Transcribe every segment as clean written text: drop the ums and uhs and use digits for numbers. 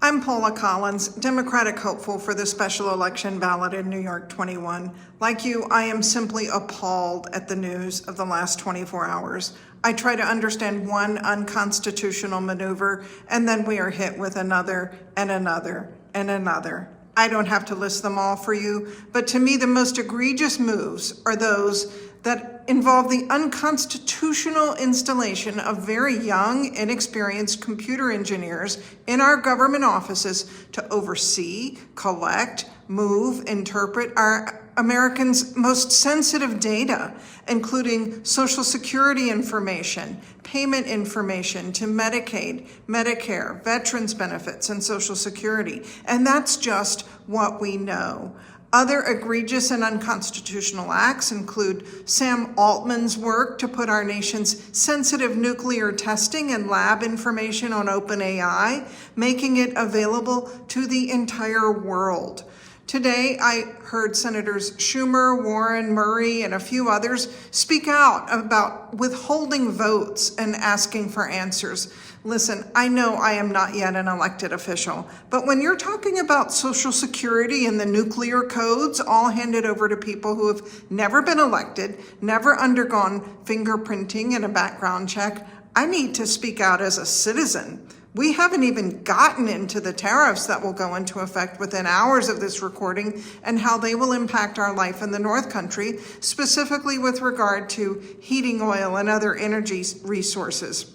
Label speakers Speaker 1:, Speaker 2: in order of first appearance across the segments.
Speaker 1: I'm Paula Collins, Democratic hopeful for the special election ballot in New York 21. Like you, I am simply appalled at the news of the last 24 hours. I try to understand one unconstitutional maneuver, and then we are hit with another and another and another. I don't have to list them all for you, but to me, the most egregious moves are those that involve the unconstitutional installation of very young, inexperienced computer engineers in our government offices to oversee, collect, move, interpret our Americans' most sensitive data, including Social Security information, payment information to Medicaid, Medicare, veterans benefits, and Social Security. And that's just what we know. Other egregious and unconstitutional acts include Sam Altman's work to put our nation's sensitive nuclear testing and lab information on OpenAI, making it available to the entire world. Today, I heard Senators Schumer, Warren, Murray, and a few others speak out about withholding votes and asking for answers. Listen, I know I am not yet an elected official, but when you're talking about Social Security and the nuclear codes all handed over to people who have never been elected, never undergone fingerprinting and a background check, I need to speak out as a citizen. We haven't even gotten into the tariffs that will go into effect within hours of this recording and how they will impact our life in the North Country, specifically with regard to heating oil and other energy resources.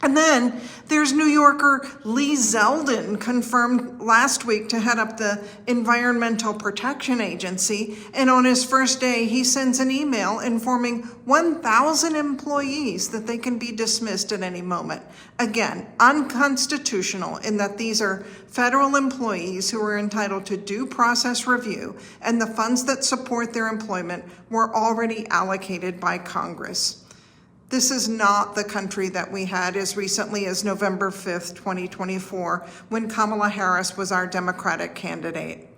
Speaker 1: And then there's New Yorker Lee Zeldin, confirmed last week to head up the Environmental Protection Agency. And on his first day, he sends an email informing 1,000 employees that they can be dismissed at any moment. Again, unconstitutional in that these are federal employees who are entitled to due process review, and the funds that support their employment were already allocated by Congress. This is not the country that we had as recently as November 5th, 2024, when Kamala Harris was our Democratic candidate.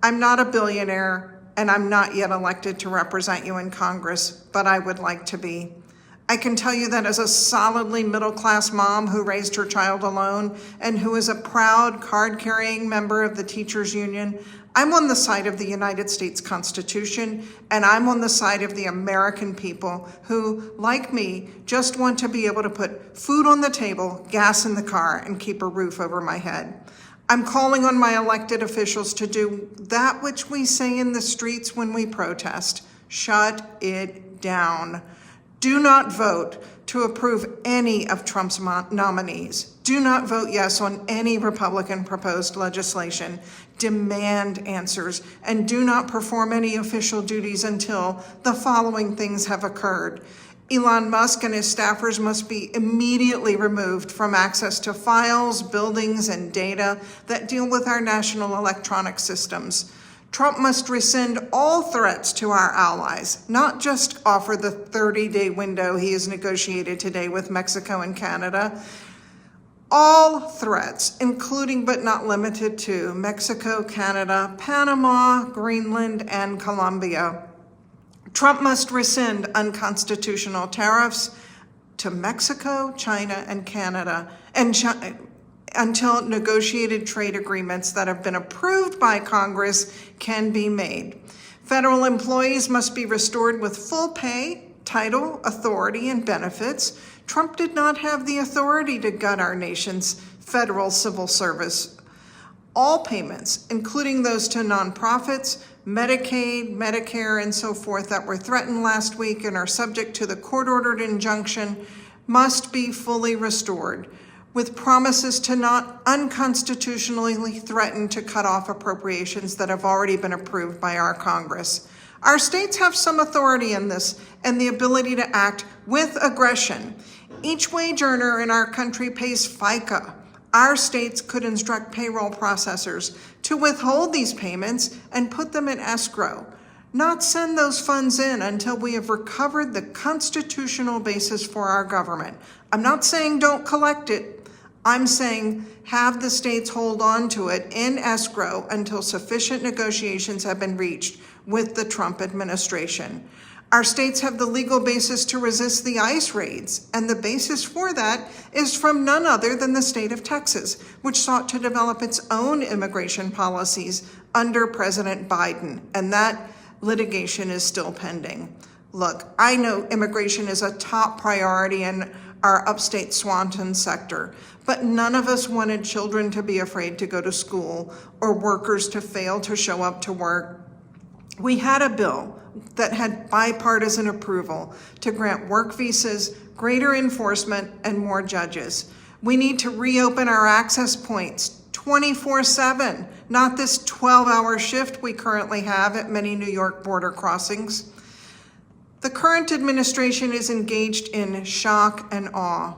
Speaker 1: I'm not a billionaire, and I'm not yet elected to represent you in Congress, but I would like to be. I can tell you that as a solidly middle-class mom who raised her child alone and who is a proud card-carrying member of the teachers union, I'm on the side of the United States Constitution, and I'm on the side of the American people who, like me, just want to be able to put food on the table, gas in the car, and keep a roof over my head. I'm calling on my elected officials to do that which we say in the streets when we protest: shut it down. Do not vote to approve any of Trump's nominees. Do not vote yes on any Republican proposed legislation. Demand answers, and do not perform any official duties until the following things have occurred. Elon Musk and his staffers must be immediately removed from access to files, buildings, and data that deal with our national electronic systems. Trump must rescind all threats to our allies, not just offer the 30-day window he has negotiated today with Mexico and Canada. All threats, including but not limited to Mexico, Canada, Panama, Greenland, and Colombia. Trump must rescind unconstitutional tariffs to Mexico, China, and Canada, until negotiated trade agreements that have been approved by Congress can be made. Federal employees must be restored with full pay, title, authority, and benefits. Trump did not have the authority to gut our nation's federal civil service. All payments, including those to nonprofits, Medicaid, Medicare, and so forth that were threatened last week and are subject to the court-ordered injunction, must be fully restored, with promises to not unconstitutionally threaten to cut off appropriations that have already been approved by our Congress. Our states have some authority in this and the ability to act with aggression. Each wage earner in our country pays FICA. Our states could instruct payroll processors to withhold these payments and put them in escrow, not send those funds in until we have recovered the constitutional basis for our government. I'm not saying don't collect it. I'm saying have the states hold on to it in escrow until sufficient negotiations have been reached with the Trump administration. Our states have the legal basis to resist the ICE raids, and the basis for that is from none other than the state of Texas, which sought to develop its own immigration policies under President Biden, and that litigation is still pending. Look, I know immigration is a top priority in our upstate Swanton sector, but none of us wanted children to be afraid to go to school or workers to fail to show up to work. We had a bill that had bipartisan approval to grant work visas, greater enforcement, and more judges. We need to reopen our access points 24/7, not this 12-hour shift we currently have at many New York border crossings. The current administration is engaged in shock and awe.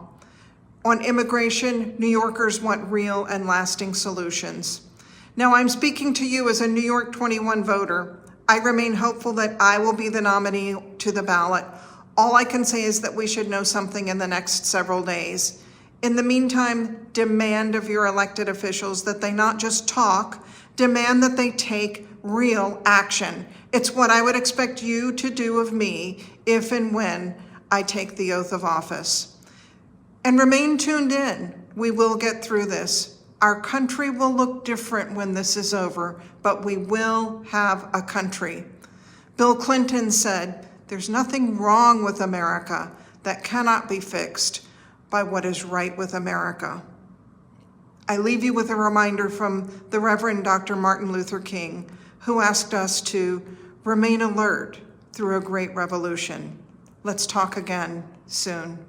Speaker 1: On immigration, New Yorkers want real and lasting solutions. Now, I'm speaking to you as a New York 21 voter. I remain hopeful that I will be the nominee to the ballot. All I can say is that we should know something in the next several days. In the meantime, demand of your elected officials that they not just talk, demand that they take real action. It's what I would expect you to do of me if and when I take the oath of office. And remain tuned in. We will get through this. Our country will look different when this is over, but we will have a country. Bill Clinton said, "There's nothing wrong with America that cannot be fixed by what is right with America." I leave you with a reminder from the Reverend Dr. Martin Luther King, who asked us to remain alert through a great revolution. Let's talk again soon.